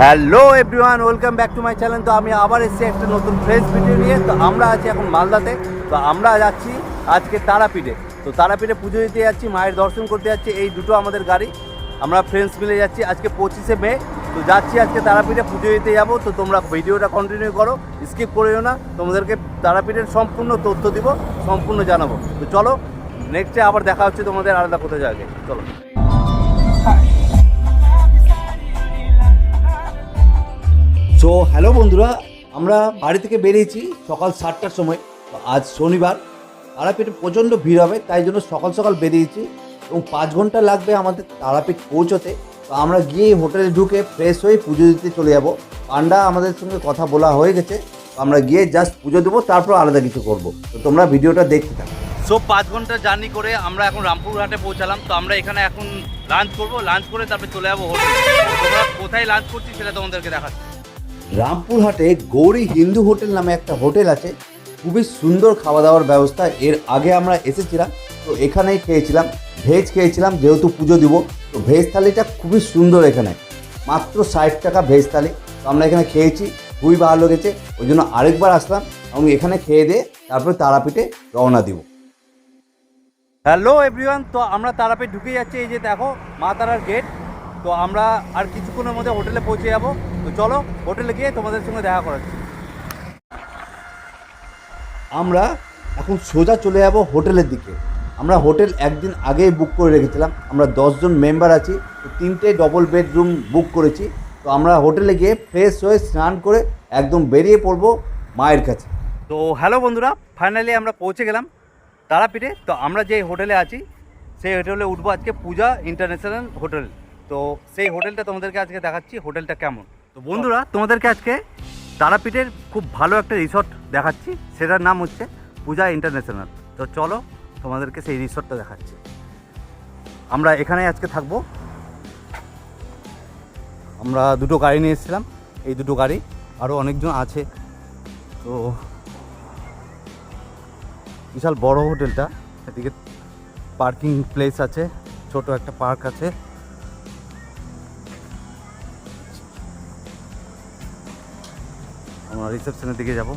Hello everyone, welcome back to my channel. তো আমি আবার এসেছি একটা নতুন ফ্রেশ ভিডিও নিয়ে। তো আমরা আছি এখন মালদাতে। তো আমরা যাচ্ছি আজকে তারাপীঠে। তো তারাপীঠে পুজো দিতে যাচ্ছি, মায়ের দর্শন করতে যাচ্ছি। এই দুটো আমাদের গাড়ি, আমরা ফ্রেন্ডস মিলে যাচ্ছি। আজকে 25শে মে। তো যাচ্ছি আজকে তারাপীঠে পুজো দিতে যাবো। তো তোমরা ভিডিওটা কন্টিনিউ করো, স্কিপ করিও না। তোমাদেরকে তারাপীঠের সম্পূর্ণ তথ্য দিব, সম্পূর্ণ জানাবো। তো চলো, নেক্সটে আবার দেখা হচ্ছে তোমাদের আলাদা কোথায় জায়গায়। চলো। সো হ্যালো বন্ধুরা, আমরা বাড়ি থেকে বেরিয়েছি সকাল 7টার সময়। আজ শনিবার, তারাপীঠে প্রচণ্ড ভিড় হবে, তাই জন্য সকাল সকাল বেরিয়েছি এবং 5 ঘন্টা লাগবে আমাদের তারাপীঠ পৌঁছতে। তো আমরা গিয়ে হোটেলে ঢুকে ফ্রেশ হয়ে পুজো দিতে চলে যাব। পান্ডা আমাদের সঙ্গে কথা বলা হয়ে গেছে, আমরা গিয়ে জাস্ট পুজো দেবো, তারপর আলাদা কিছু করবো। তো তোমরা ভিডিওটা দেখতে থাকো। সো 5 ঘন্টা জার্নি করে আমরা এখন রামপুরহাটে পৌঁছালাম। তো আমরা এখানে এখন লাঞ্চ করবো, লাঞ্চ করে তারপরে চলে যাবো হোটেলে। তোমরা কোথায় লাঞ্চ করছি সেটা তোমাদেরকে দেখাচ্ছি। রামপুরহাটে গৌরী হিন্দু হোটেল নামে একটা হোটেল আছে, খুবই সুন্দর খাওয়া দাওয়ার ব্যবস্থা। এর আগে আমরা এসেছিলাম, তো এখানেই খেয়েছিলাম, ভেজ খেয়েছিলাম, যেহেতু পুজো দিব। তো ভেজ থালিটা খুবই সুন্দর, এখানে মাত্র 60 টাকা ভেজ থালি। তো আমরা এখানে খেয়েছি, খুবই ভালো লেগেছে, ওই জন্য আরেকবার আসলাম এবং এখানে খেয়ে দিয়ে তারপরে তারাপীঠে রওনা দিব। হ্যালো এভরিওয়ান, তো আমরা তারাপীঠ ঢুকে যাচ্ছি। এই যে দেখো মা তারার গেট। তো আমরা আর কিছুক্ষণের মধ্যে হোটেলে পৌঁছে যাব। তো চলো হোটেলে গিয়ে তোমাদের সঙ্গে দেখা করাচ্ছি। আমরা এখন সোজা চলে যাব হোটেলের দিকে। আমরা হোটেল একদিন আগেই বুক করে রেখেছিলাম। আমরা 10 জন মেম্বার আছি, তো 3টে ডবল বেডরুম বুক করেছি। তো আমরা হোটেলে গিয়ে ফ্রেশ হয়ে স্নান করে একদম বেরিয়ে পড়বো মায়ের কাছে। তো হ্যালো বন্ধুরা, ফাইনালি আমরা পৌঁছে গেলাম তারাপীঠে। তো আমরা যে হোটেলে আছি সেই হোটেলে উঠবো আজকে, পূজা ইন্টারন্যাশনাল হোটেল। তো সেই হোটেলটা তোমাদেরকে আজকে দেখাচ্ছি, হোটেলটা কেমন। তো বন্ধুরা, তোমাদেরকে আজকে তারাপীঠের খুব ভালো একটা রিসর্ট দেখাচ্ছি, সেটার নাম হচ্ছে পূজা ইন্টারন্যাশনাল। তো চলো তোমাদেরকে সেই রিসর্টটা দেখাচ্ছি। আমরা এখানে আজকে থাকবো। আমরা দুটো গাড়ি নিয়ে এসেছিলাম, এই দুটো গাড়ি, আরও অনেকজন আছে। তো বিশাল বড় হোটেলটা, এদিকে পার্কিং প্লেস আছে, ছোট একটা পার্ক আছে। আমরা রিসেপশনের দিকে যাব।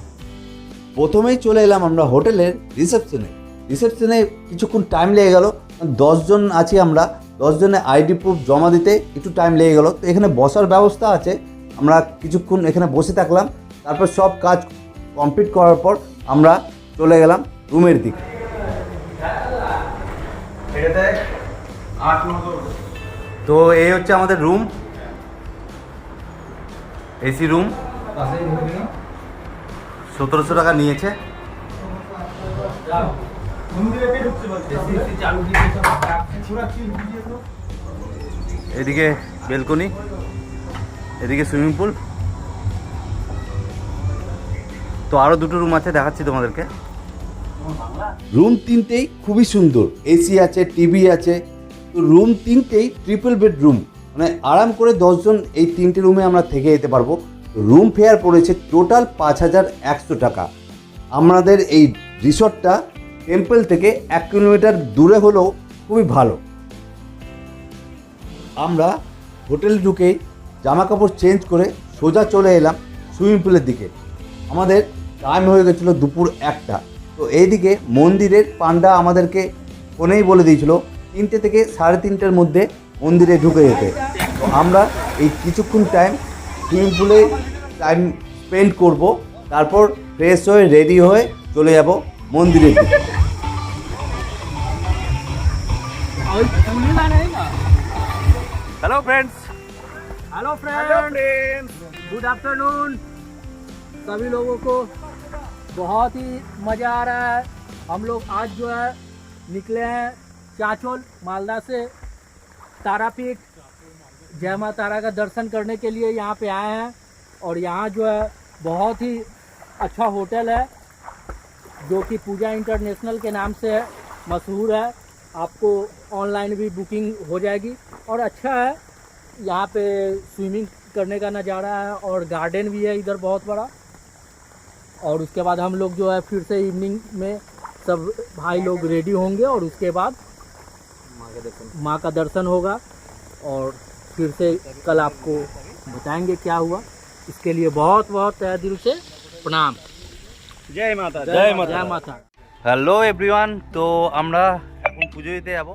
প্রথমেই চলে এলাম আমরা হোটেলের রিসেপশনে কিছুক্ষণ টাইম লেগে গেল। 10 জন আছি আমরা, 10 জনের আইডি প্রুফ জমা দিতে একটু টাইম লেগে গেল। তো এখানে বসার ব্যবস্থা আছে, আমরা কিছুক্ষণ এখানে বসে থাকলাম। তারপর সব কাজ কমপ্লিট করার পর আমরা চলে গেলাম রুমের দিকে। তো এই হচ্ছে আমাদের রুম, এসি রুম। 1700 টাকা নিয়েছে। এদিকে বেলকনি, এদিকে সুইমিং পুল। তো আরও দুটো রুম আছে, দেখাচ্ছি তোমাদেরকে। রুম 3টেই খুবই সুন্দর, এসি আছে, টিভি আছে। তো রুম 3টেই ট্রিপল বেডরুম, মানে আরাম করে 10 জন এই 3টে রুমে আমরা থেকে যেতে পারবো। রুম ফেয়ার পড়েছে টোটাল 5100 টাকা। আমাদের এই রিসর্টটা টেম্পল থেকে 1 কিলোমিটার দূরে হলেও খুবই ভালো। আমরা হোটেলে ঢুকে জামা কাপড় চেঞ্জ করে সোজা চলে এলাম সুইমিং পুলের দিকে। আমাদের টাইম হয়ে গেছিলো দুপুর 1টা। তো এইদিকে মন্দিরের পান্ডা আমাদেরকে ফোনেই বলে দিয়েছিল 3টে থেকে 3:30টার মধ্যে মন্দিরে ঢুকে যেতে। তো আমরা এই কিছুক্ষণ টাইম সুইমিং পুলে টাইম স্পেন্ড করব, তারপর ফ্রেশ হয়ে রেডি হয়ে চলে যাব মন্দিরের দিকে। हेलो फ्रेंड्स, गुड आफ्टरनून सभी लोगों को। बहुत ही मज़ा आ रहा है। हम लोग आज जो है निकले हैं चाचोल मालदा से तारापीठ जय मां तारा का दर्शन करने के लिए यहाँ पे आए हैं। और यहाँ जो है बहुत ही अच्छा होटल है, जो कि पूजा इंटरनेशनल के नाम से मशहूर है। आपको ऑनलाइन भी बुकिंग हो जाएगी और अच्छा है। यहाँ पे स्विमिंग करने का नज़ारा है और गार्डन भी है इधर बहुत बड़ा। और उसके बाद हम लोग जो है फिर से इवनिंग में सब भाई लोग रेडी होंगे और उसके बाद माँ का दर्शन होगा। और फिर से कल आपको बताएंगे क्या हुआ। इसके लिए बहुत बहुत तहे दिल से प्रणाम। जय माता जय माता। হ্যালো এভরিওয়ান, তো আমরা এখন পুজো দিতে যাবো।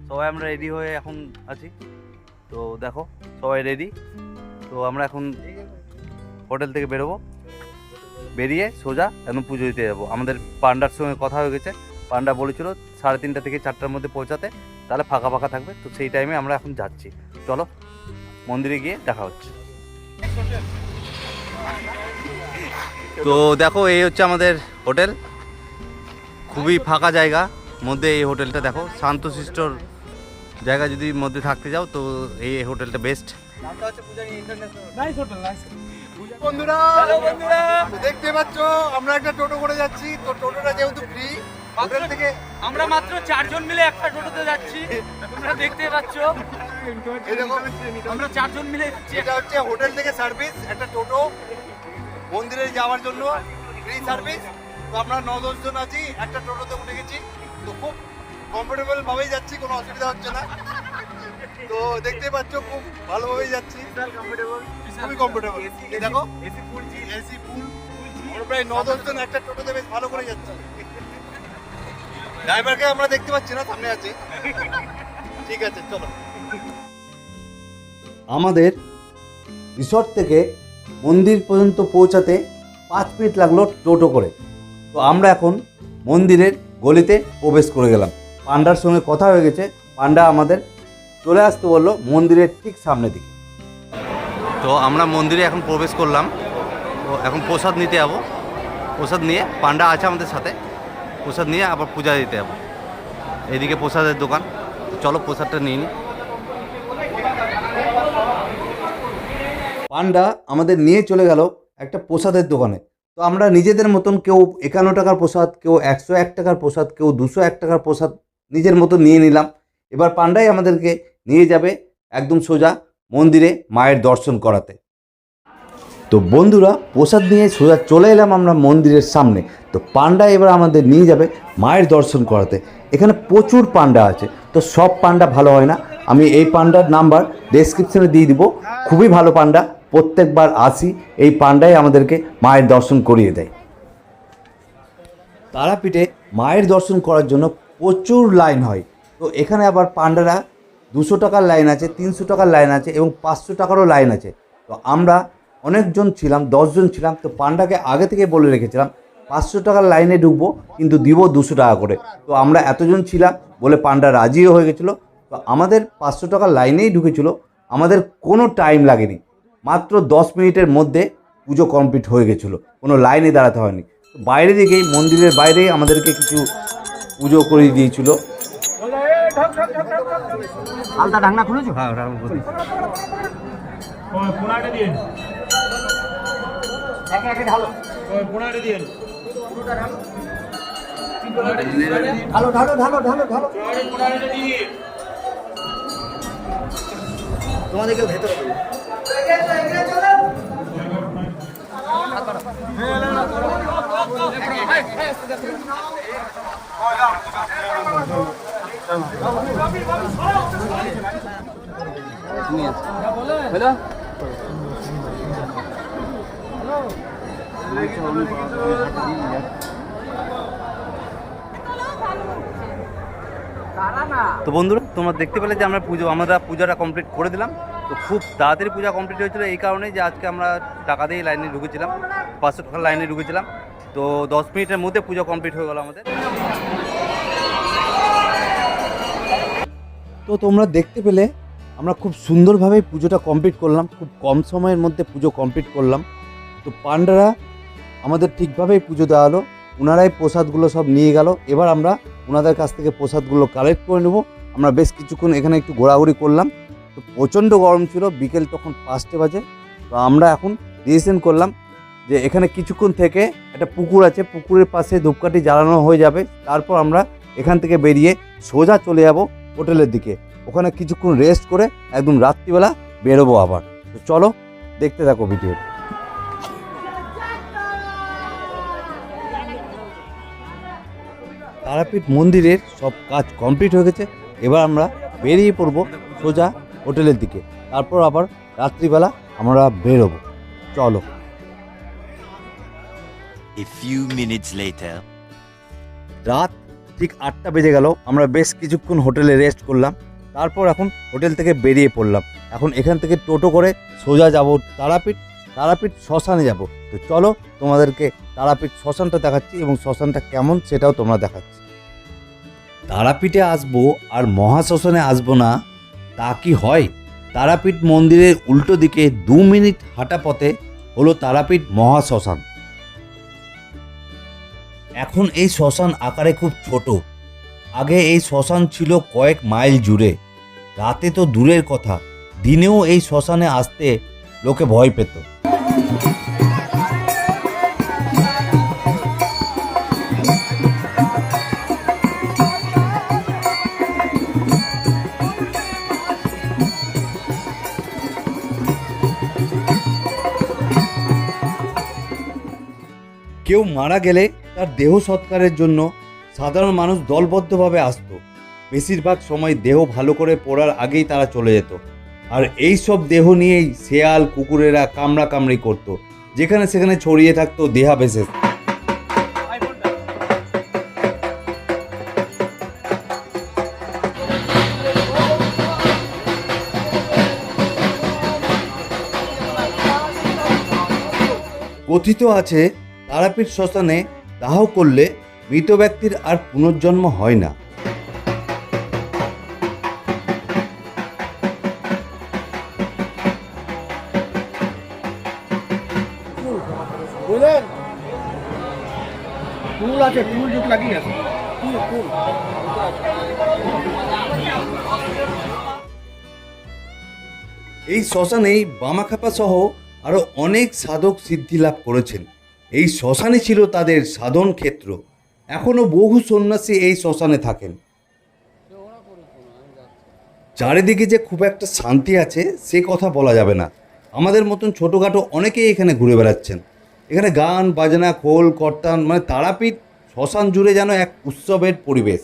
সবাই আমরা রেডি হয়ে এখন আছি। তো দেখো সবাই রেডি। তো আমরা এখন হোটেল থেকে বেরোবো, বেরিয়ে সোজা একদম পুজো দিতে যাবো। আমাদের পান্ডার সঙ্গে কথা হয়ে গেছে। পান্ডা বলেছিল 3:30 থেকে 4টার মধ্যে পৌঁছাতে, তাহলে ফাঁকা ফাঁকা থাকবে। তো সেই টাইমে আমরা এখন যাচ্ছি। চলো মন্দিরে গিয়ে দেখা হচ্ছে। তো দেখো এই হচ্ছে আমাদের হোটেল, খুবই ফাঁকা জায়গা মধ্যে এই হোটেলটা। দেখো শান্তশিষ্টর জায়গা, যদি মধ্যে থাকতে যাও তো এই হোটেলটা বেস্ট। বন্ধুরা দেখতে পাচ্ছ আমরা একটা টোটো করে যাচ্ছি। তো টোটোটা যেহেতু ফ্রি, হোটেল থেকে আমরা মাত্র 4 জন মিলে একটা টোটোতে যাচ্ছি। তোমরা দেখতে পাচ্ছ এরকম আমরা 4 জন মিলে যাচ্ছি। এটা হচ্ছে হোটেল থেকে সার্ভিস, একটা টোটো মন্দিরে যাওয়ার জন্য ফ্রি সার্ভিস। তো আমরা 9-10 জন আছি, একটা টোটোতে উঠে গেছি। তো খুব কমফোর্টেবল ভাবেই যাচ্ছি, কোনো অসুবিধা হচ্ছে না। তো দেখতে পাচ্ছ খুব ভালোভাবেই যাচ্ছি, খুবই কমফোর্টেবল। দেখো এসি ফুল, আমরা প্রায় 9-10 জন একটা টোটোতে বেশ ভালো করে যাচ্ছি। ড্রাইভারকে আমরা দেখতে পাচ্ছি না, সামনে আছে। ঠিক আছে চলো। আমাদের রিসর্ট থেকে মন্দির পর্যন্ত পৌঁছাতে 5 মিনিট লাগলো টোটো করে। তো আমরা এখন মন্দিরের গলিতে প্রবেশ করে গেলাম। পান্ডার সঙ্গে কথা হয়ে গেছে, পান্ডা আমাদের চলে আসতে বললো মন্দিরের ঠিক সামনের দিকে। তো আমরা মন্দিরে এখন প্রবেশ করলাম। তো এখন প্রসাদ নিতে যাবো। প্রসাদ নিয়ে পান্ডা আছে আমাদের সাথে, প্রসাদ নিয়ে আবার পূজা দিতে যাবো। এদিকে প্রসাদের দোকান, চলো প্রসাদটা নিয়ে নিই। পান্ডা আমাদের নিয়ে চলে গেল একটা প্রসাদের দোকানে। তো আমরা নিজেদের মতন কেউ 51 টাকার প্রসাদ, কেউ 101 টাকার প্রসাদ, কেউ 201 টাকার প্রসাদ নিজের মতো নিয়ে নিলাম। এবার পান্ডাই আমাদেরকে নিয়ে যাবে একদম সোজা মন্দিরে মায়ের দর্শন করাতে। তো বন্ধুরা প্রসাদ নিয়ে সোজা চলে এলাম আমরা মন্দিরের সামনে। তো পান্ডা এবার আমাদের নিয়ে যাবে মায়ের দর্শন করাতে। এখানে প্রচুর পান্ডা আছে, তো সব পান্ডা ভালো হয় না। আমি এই পান্ডার নাম্বার ডেসক্রিপশনে দিয়ে দিব। খুবই ভালো পান্ডা, প্রত্যেকবার আসি এই পান্ডাই আমাদেরকে মায়ের দর্শন করিয়ে দেয়। তারাপীঠে মায়ের দর্শন করার জন্য প্রচুর লাইন হয়। তো এখানে আবার পান্ডারা 200 টাকার লাইন আছে, 300 টাকার লাইন আছে এবং 500 টাকারও লাইন আছে। তো আমরা অনেকজন ছিলাম, 10 জন ছিলাম। তো পান্ডাকে আগে থেকে বলে রেখেছিলাম 500 টাকার লাইনে ঢুকবো, কিন্তু দিব 200 টাকা করে। তো আমরা এতজন ছিলাম বলে পান্ডা রাজিও হয়ে গেছিলো। তো আমাদের 500 টাকার লাইনেই ঢুকেছিল। আমাদের কোনো টাইম লাগেনি, মাত্র 10 মিনিটের মধ্যে পুজো কমপ্লিট হয়ে গেছিলো, কোনো লাইনে দাঁড়াতে হয়নি। তো বাইরে দিকেই, মন্দিরের বাইরেই আমাদেরকে কিছু পুজো করিয়ে দিয়েছিল। আলতা ঢাকনা খুলেছো? হ্যাঁ, একে একে ঢালো। ঢালো ঢালো ঢালো ঢালো ঢালো। তোমাদেরকে ভেতরে হ্যালো তো বন্ধুরা তোমরা দেখতে পেলে যে আমরা পূজাটা কমপ্লিট করে দিলাম। তো খুব তাড়াতাড়ি পূজা কমপ্লিট হয়েছিল এই কারণেই যে আজকে আমরা টাকা দিয়ে লাইনে ঢুকেছিলাম, 500 টাকার লাইনে ঢুকেছিলাম। তো 10 মিনিটের মধ্যে পূজা কমপ্লিট হয়ে গেল আমাদের। তো তোমরা দেখতে পেলে আমরা খুব সুন্দরভাবে পুজোটা কমপ্লিট করলাম, খুব কম সময়ের মধ্যে পুজো কমপ্লিট করলাম। তো পান্ডারা আমাদের ঠিকভাবেই পুজো দেওয়া হলো, ওনারাই প্রসাদগুলো সব নিয়ে গেল। এবার আমরা ওনাদের কাছ থেকে প্রসাদগুলো কালেক্ট করে নেব। আমরা বেশ কিছুক্ষণ এখানে একটু ঘোরাঘুরি করলাম। তো প্রচণ্ড গরম ছিল, বিকেল তখন 5টে বাজে। তো আমরা এখন ডিসিশন করলাম যে এখানে কিছুক্ষণ থেকে একটা পুকুর আছে, পুকুরের পাশে ধূপকাঠি জ্বালানো হয়ে যাবে। তারপর আমরা এখান থেকে বেরিয়ে সোজা চলে যাব হোটেলের দিকে। ওখানে কিছুক্ষণ রেস্ট করে একদম রাত্রিবেলা বেরোবো আবার। তো চলো দেখতে থাকো ভিডিও। তারাপীঠ মন্দিরের সব কাজ কমপ্লিট হয়ে গেছে। এবার আমরা বেরিয়ে পড়বো সোজা হোটেলের দিকে। তারপর আবার রাত্রিবেলা আমরা বেরোবো। চলো। A few minutes later. রাত ঠিক 8টা বেজে গেল। আমরা বেশ কিছুক্ষণ হোটেলে রেস্ট করলাম, তারপর এখন হোটেল থেকে বেরিয়ে পড়লাম। এখন এখান থেকে টোটো করে সোজা যাব তারাপীঠ শ্মশানে যাব। তো চলো তোমাদেরকে তারাপীঠ শ্মশানটা দেখাচ্ছি এবং শ্মশানটা কেমন সেটাও তোমরা দেখাচ্ছি। তারাপীঠে আসবো আর মহাশ্মশানে আসবো না তা কি হয়? তারাপীঠ মন্দিরের উল্টো দিকে 2 মিনিট হাঁটা পথে হলো তারাপীঠ মহাশ্মশান। এখন এই শ্মশান আকারে খুব ছোট। আগে এই শ্মশান ছিল কয়েক মাইল জুড়ে। রাতে তো দূরের কথা, দিনেও এই শ্মশানে আসতে লোকে ভয় পেত। কেউ মারা গেলে তার দেহ সৎকারের জন্য সাধারণ মানুষ দলবদ্ধভাবে আসতো। বেশিরভাগ সময় দেহ ভালো করে পোড়ার আগেই তারা চলে যেত। আর এই সব দেহ নিয়েই শেয়াল কুকুরেরা কামড়াকামড়ি করতো, যেখানে সেখানে ছড়িয়ে থাকতো দেহাবশেষ। কথিত আছে তারাপীঠ শ্মশানে দাহ করলে মৃত ব্যক্তির আর পুনর্জন্ম হয় না। বুঝলেন, টুল আছে, টুল যুগ লাগিয়ে আছে, টুল। এই শ্মশানেই বামাখ্যাপা সহ আরও অনেক সাধক সিদ্ধি লাভ করেছেন। এই শ্মশানই ছিল তাদের সাধন ক্ষেত্র। এখনও বহু সন্ন্যাসী এই শ্মশানে থাকেন। চারিদিকে যে খুব একটা শান্তি আছে সে কথা বলা যাবে না। আমাদের মতন ছোটোখাটো অনেকেই এখানে ঘুরে বেড়াচ্ছেন। এখানে গান বাজনা খোল কর্তান, মানে তারাপীঠ শ্মশান জুড়ে যেন এক উৎসবের পরিবেশ।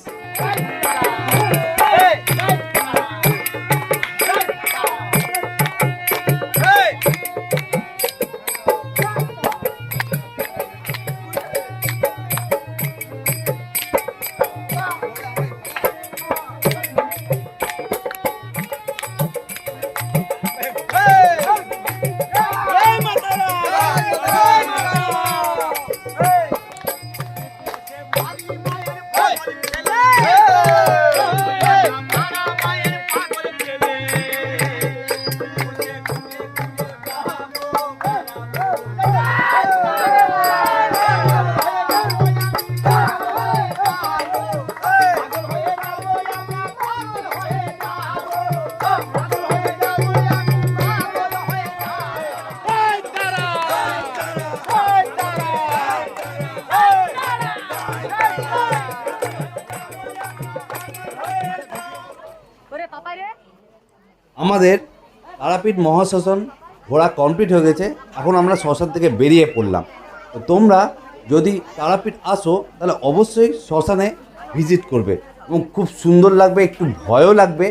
আমাদের তারাপীঠ মহাশ্মশান ঘোরা কমপ্লিট হয়ে গেছে। এখন আমরা শ্মশান থেকে বেরিয়ে পড়লাম। তো তোমরা যদি তারাপীঠ আসো তাহলে অবশ্যই শ্মশানে ভিজিট করবে এবং খুব সুন্দর লাগবে, একটু ভয়ও লাগবে।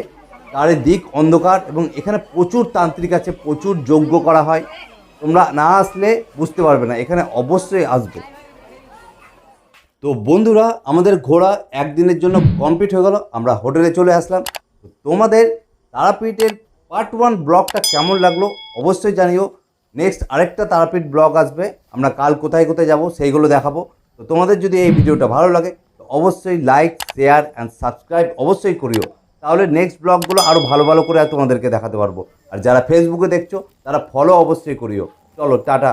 চারিদিক অন্ধকার এবং এখানে প্রচুর তান্ত্রিক আছে, প্রচুর যজ্ঞ করা হয়। তোমরা না আসলে বুঝতে পারবে না, এখানে অবশ্যই আসবে। তো বন্ধুরা, আমাদের ঘোরা একদিনের জন্য কমপ্লিট হয়ে গেল। আমরা হোটেলে চলে আসলাম। তোমাদের তারাপীঠের পার্ট 1 ব্লগটা কেমন লাগলো অবশ্যই জানিও। নেক্সট আরেকটা তারাপীঠ ব্লগ আসবে, আমরা কাল কোথায় কোথায় যাব সেইগুলো দেখাবো। তো তোমাদের যদি এই ভিডিওটা ভালো লাগে তো অবশ্যই লাইক শেয়ার অ্যান্ড সাবস্ক্রাইব অবশ্যই করিও, তাহলে নেক্সট ব্লগগুলো আরও ভালো ভালো করে তোমাদেরকে দেখাতে পারবো। আর যারা ফেসবুকে দেখছো তারা ফলো অবশ্যই করিও। চলো টাটা।